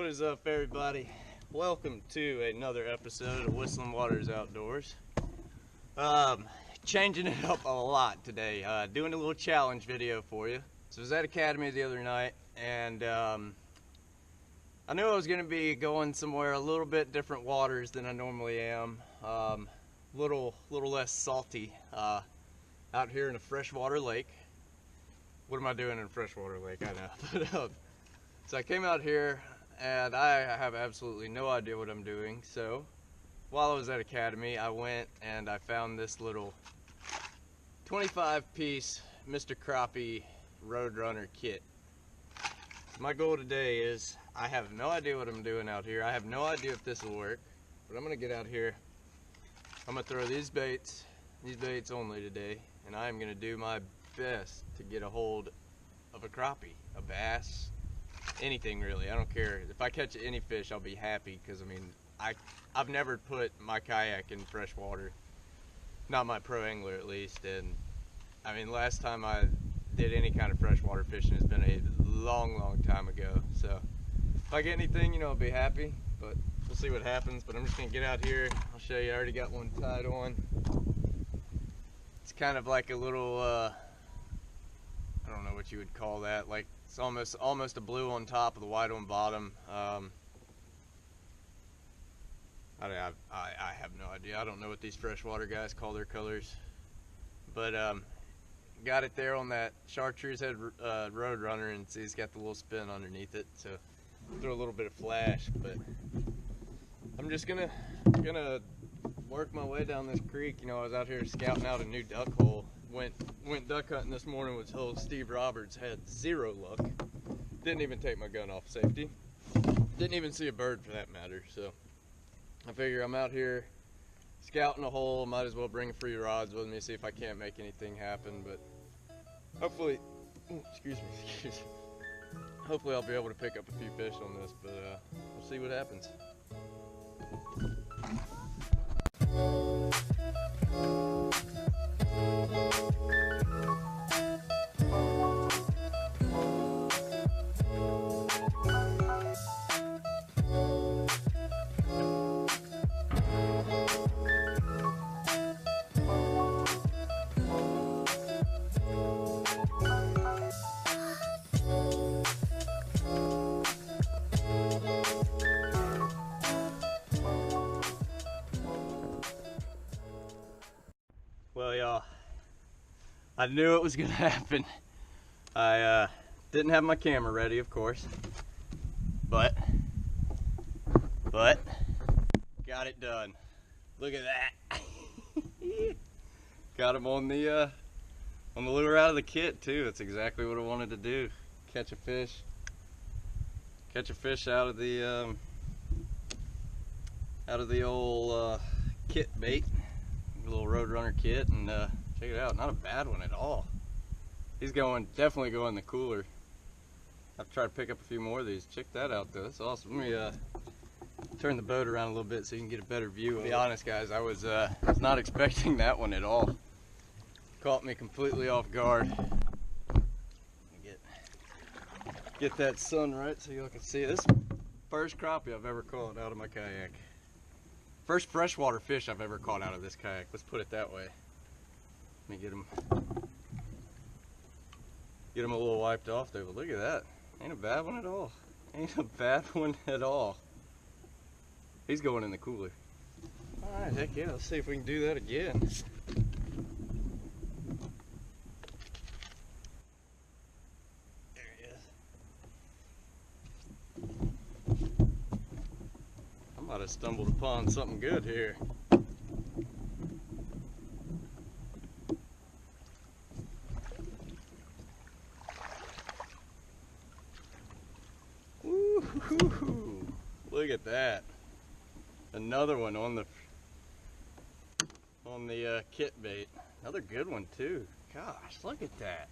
What is up, everybody? Welcome to another episode of Whistlin Waters Outdoors. Changing it up a lot today. Doing a little challenge video for you. So I was at Academy the other night, and I knew I was going to be going somewhere a little bit different waters than I normally am. Little less salty. Out here in a freshwater lake. What am I doing in a freshwater lake? I know. So I came out here, and I have absolutely no idea what I'm doing. So while I was at Academy, I went and I found this little 25-piece Mr. Crappie Roadrunner kit. My goal today is, I have no idea what I'm doing out here. I have no idea if this will work, but I'm gonna get out here. I'm gonna throw these baits only today, and I am gonna do my best to get a hold of a crappie, a bass, anything really. I don't care. If I catch any fish, I'll be happy, because I mean, I've never put my kayak in fresh water, not my pro angler at least, and I mean, last time I did any kind of freshwater fishing has been a long time ago. So if I get anything, you know, I'll be happy, but we'll see what happens. But I'm just gonna get out here. I'll show you. I already got one tied on. It's kind of like a little I don't know what you would call that, like it's almost a blue on top with a white on bottom. I have no idea. I don't know what these freshwater guys call their colors, but got it there on that chartreuse head Roadrunner, and see, it's got the little spin underneath it, so throw a little bit of flash. But I'm just gonna work my way down this creek. You know, I was out here scouting out a new duck hole. Went duck hunting this morning with old Steve Roberts. Had zero luck. Didn't even take my gun off safety. Didn't even see a bird for that matter. So I figure I'm out here scouting a hole. Might as well bring a few rods with me, see if I can't make anything happen. But hopefully, excuse me. Hopefully I'll be able to pick up a few fish on this. But we'll see what happens. Well, y'all, I knew it was gonna happen. I didn't have my camera ready, of course, but got it done. Look at that. Got him on the lure out of the kit too. That's exactly what I wanted to do. Catch a fish out of the old kit bait. Little Roadrunner kit, and check it out, not a bad one at all. He's definitely going in the cooler. I've tried to pick up a few more of these. Check that out though, that's awesome. Let me turn the boat around a little bit so you can get a better view. To be honest, guys, I was not expecting that one at all. Caught me completely off guard. Get that sun right so y'all can see this. First crappie I've ever caught out of my kayak. First freshwater fish I've ever caught out of this kayak, let's put it that way. Let me get him a little wiped off there, but look at that. Ain't a bad one at all. Ain't a bad one at all. He's going in the cooler. Alright, heck yeah, let's see if we can do that again. There he is. I might have stumbled upon something good here. Woo-hoo-hoo. Look at that. Another one on the kit bait. Another good one too. Gosh, look at that.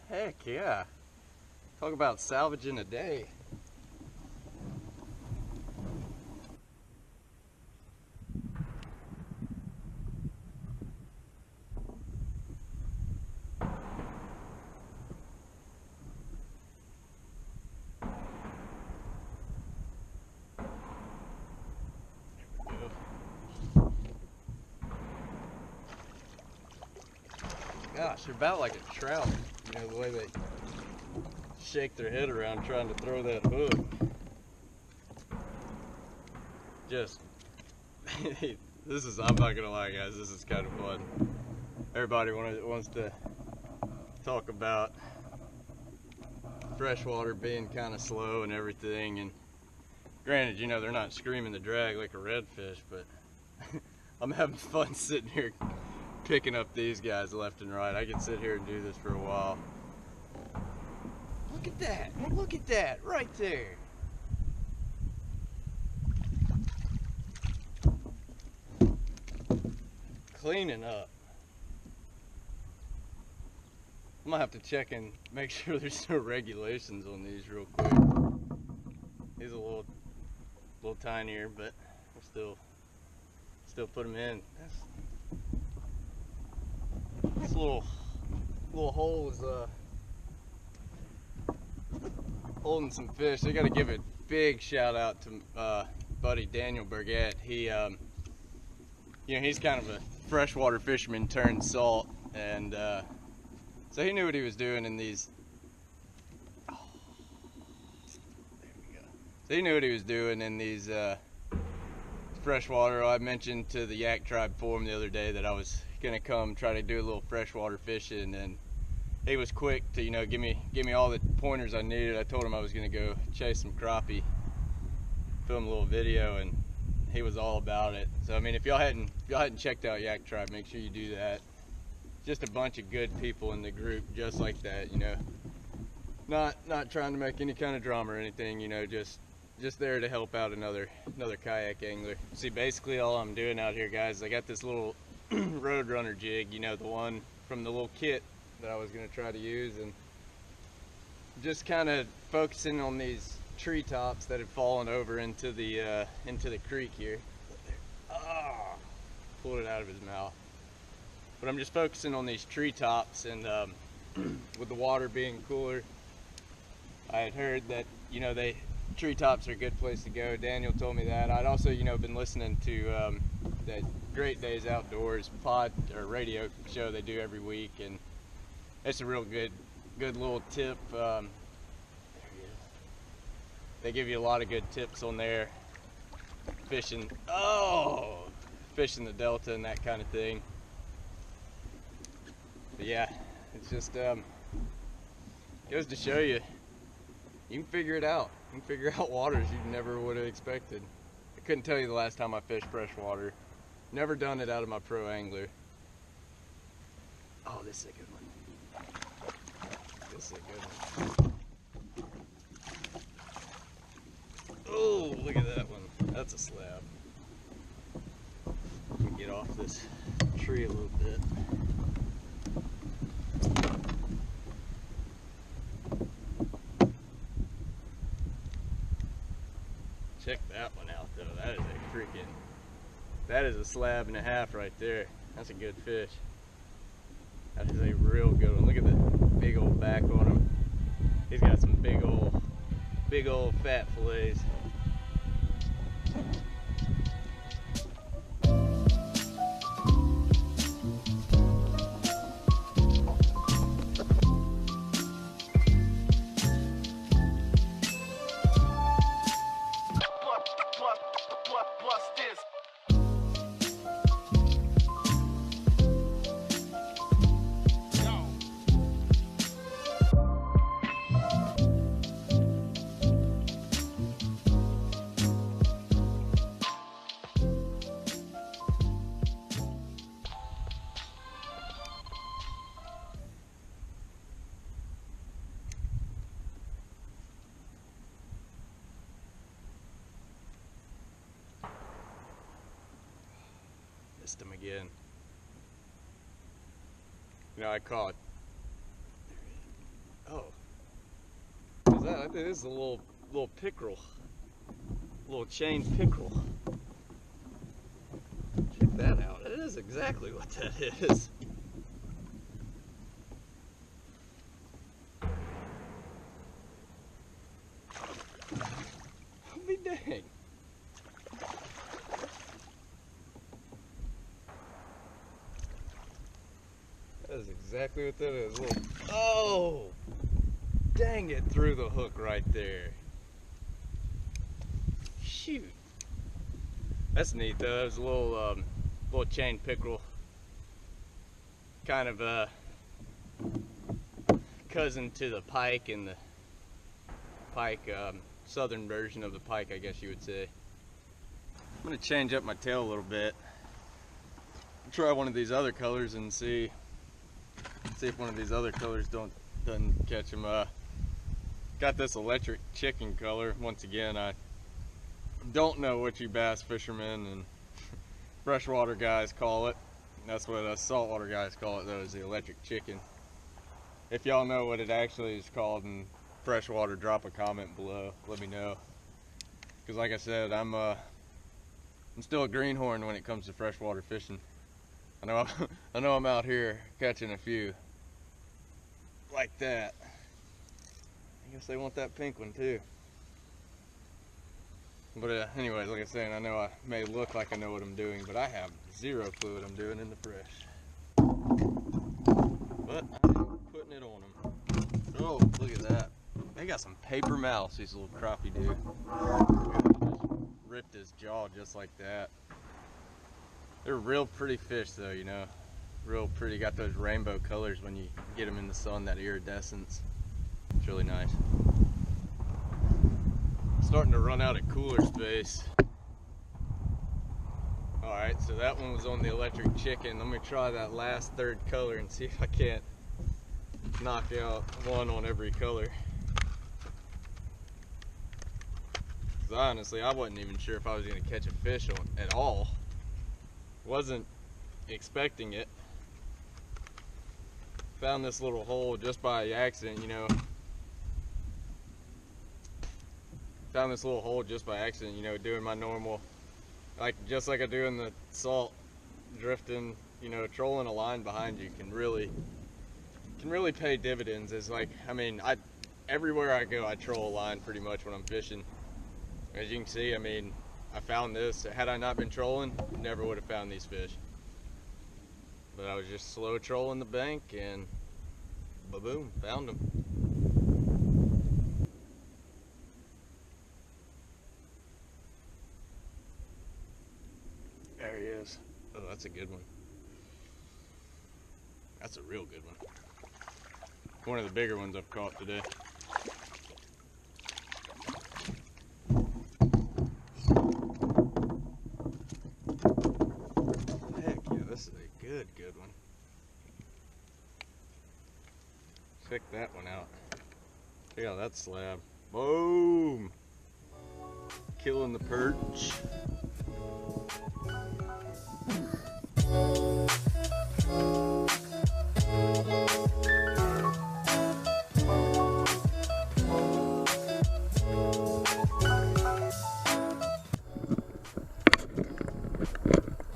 Heck yeah. Talk about salvaging a day. Gosh, they're about like a trout. You know, the way they shake their head around trying to throw that hook. Just, this is, I'm not gonna lie guys, this is kind of fun. Everybody wants to talk about freshwater being kind of slow and everything, and granted, you know, they're not screaming the drag like a redfish, but I'm having fun sitting here picking up these guys left and right. I could sit here and do this for a while. Look at that, right there. Cleaning up. I'm gonna have to check and make sure there's no regulations on these real quick. These are a little tinier, but we'll still put them in. This little hole is holding some fish. I got to give a big shout out to buddy Daniel Burgett. He, you know, he's kind of a freshwater fisherman turned salt, and so he knew what he was doing in these. Oh, there we go. So he knew what he was doing in these freshwater. I mentioned to the Yak Tribe forum the other day that I was gonna come try to do a little freshwater fishing, and he was quick to, you know, give me all the pointers I needed. I told him I was gonna go chase some crappie, film a little video, and he was all about it. So I mean, if y'all hadn't checked out Yak Tribe, make sure you do that. Just a bunch of good people in the group, just like that, you know. Not trying to make any kind of drama or anything, you know, just there to help out another kayak angler. See, basically all I'm doing out here, guys, I got this little Roadrunner jig, you know, the one from the little kit that I was gonna try to use, and just kind of focusing on these treetops that had fallen over into the creek here. Ah, pulled it out of his mouth. But I'm just focusing on these treetops, and with the water being cooler, I had heard that, you know, treetops are a good place to go. Daniel told me that. I'd also, you know, been listening to that Great Days Outdoors radio show they do every week, and it's a real good little tip. There he is. They give you a lot of good tips on there, fishing the delta and that kind of thing. But yeah, it's just goes to show you can figure it out. You can figure out waters you never would have expected. I couldn't tell you the last time I fished freshwater. Never done it out of my pro angler. Oh, this is a good one. This is a good one. Oh, look at that one. That's a slab. Let me get off this tree a little bit. Check that one out though. That is a slab and a half right there. That's a good fish. That is a real good one. Look at the big old back on him. He's got some big old fat fillets. Missed him again. You know, I caught. Oh, is that? I think this is a little pickerel, little chain pickerel. Check that out. It is exactly what that is. I'll be dang. That is exactly what that is. Oh, dang it, threw the hook right there. Shoot. That's neat though. It's a little chain pickerel. Kind of a cousin to the pike, and the pike, southern version of the pike, I guess you would say. I'm gonna change up my tail a little bit. Try one of these other colors and see if one of these other colors doesn't catch them. Got this electric chicken color. Once again, I don't know what you bass fishermen and freshwater guys call it. That's what us saltwater guys call it though, is the electric chicken. If y'all know what it actually is called in freshwater, drop a comment below. Let me know. Because like I said, I'm still a greenhorn when it comes to freshwater fishing. I know I'm out here catching a few like that. I guess they want that pink one too. But anyways, like I was saying, I know I may look like I know what I'm doing, but I have zero clue what I'm doing in the fresh. But I'm putting it on them. Oh, look at that. They got some paper mouths, these little crappie dude. Just ripped his jaw just like that. They're real pretty fish though, you know. Real pretty, got those rainbow colors when you get them in the sun, that iridescence. It's really nice. Starting to run out of cooler space. Alright, so that one was on the electric chicken. Let me try that last third color and see if I can't knock out one on every color. Because honestly, I wasn't even sure if I was going to catch a fish at all. Wasn't expecting it. Found this little hole just by accident, you know. Found this little hole just by accident, you know, doing my normal, just like I do in the salt, drifting, you know, trolling a line behind you can really pay dividends. It's like, I mean, everywhere I go, I troll a line pretty much when I'm fishing. As you can see, I mean, I found this. Had I not been trolling, never would have found these fish. But I was just slow trolling the bank and ba-boom, found them. There he is. Oh, that's a good one. That's a real good one. One of the bigger ones I've caught today. Heck yeah, this is a good one. Check that one out. Check out that slab. Boom! Killing the perch.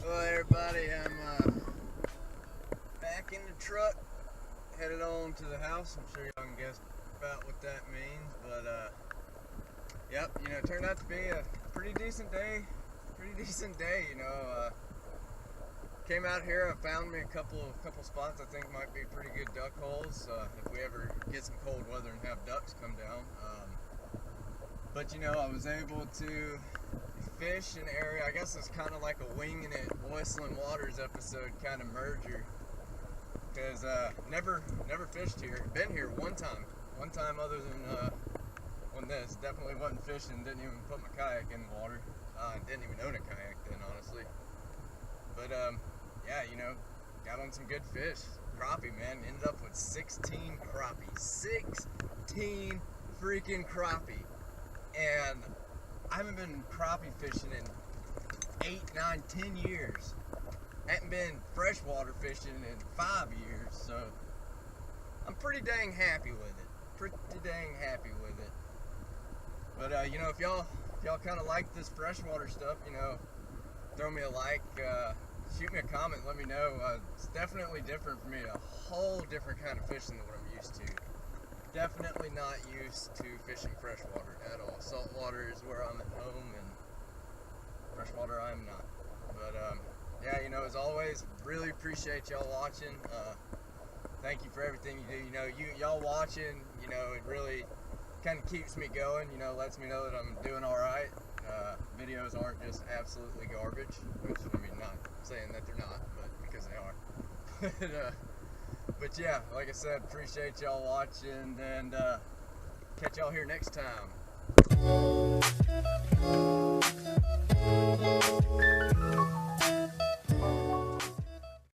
Well, everybody, I'm back in the truck, headed on to the house. I'm sure y'all can guess about what that means, but yep, you know, it turned out to be a pretty decent day, you know. Came out here, I found me a couple spots I think might be pretty good duck holes if we ever get some cold weather and have ducks come down. But you know, I was able to fish an area. I guess it's kind of like a winging it Whistlin Waters episode kind of merger, because never fished here. Been here one time other than on this. Definitely wasn't fishing. Didn't even put my kayak in the water. Didn't even own a kayak then, honestly. But yeah, you know, got on some good fish. Crappie, man. Ended up with 16 crappie. 16 freaking crappie. And I haven't been crappie fishing in 8, 9, 10 years. Haven't been freshwater fishing in 5 years. So I'm pretty dang happy with it. But you know, if y'all kind of like this freshwater stuff, you know, throw me a like, shoot me a comment, let me know. It's definitely different for me, a whole different kind of fishing than what I'm used to. Definitely not used to fishing freshwater at all. Saltwater is where I'm at home, and freshwater I'm not. But yeah, you know, as always, really appreciate y'all watching. thank you for everything you do. You know, y'all watching, you know, it really kind of keeps me going, you know, lets me know that I'm doing all right. Videos aren't just absolutely garbage, which, I mean, not saying that they're not, but because they are. But yeah, like I said, appreciate y'all watching, and catch y'all here next time.